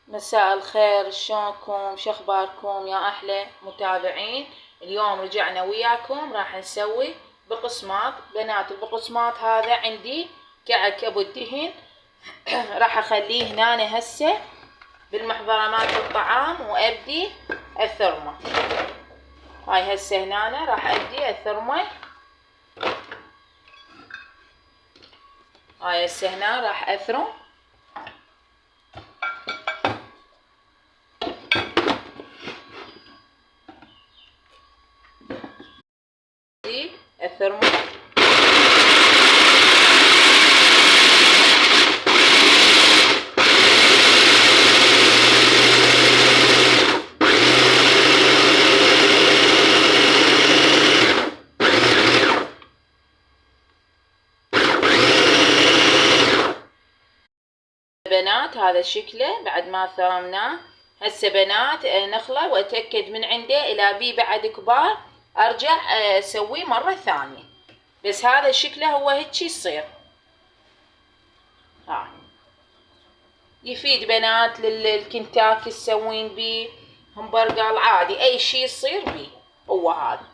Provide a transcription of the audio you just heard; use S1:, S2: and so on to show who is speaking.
S1: مساء الخير، شلونكم؟ شخباركم يا أحلى متابعين؟ اليوم رجعنا وياكم راح نسوي بقسماط. بنات البقسماط هذا عندي كعك أبو الدهن. راح أخليه هنا هسه بالمحضرة مالت الطعام وأبدي الثرمة. هاي هسه هنا راح أبدي الثرمة. هاي هسه هنا راح أثرم. الثرمة بنات، هذا شكله بعد ما ثرمناه. هسه بنات نخله واتاكد من عنده الى بيه بعد كبار ارجع اسويه مره ثانيه. بس هذا شكله هو هيجي يصير. ها يفيد بنات للكنتاكي تسوين بيه همبرجر عادي، اي شي يصير بيه هو هذا.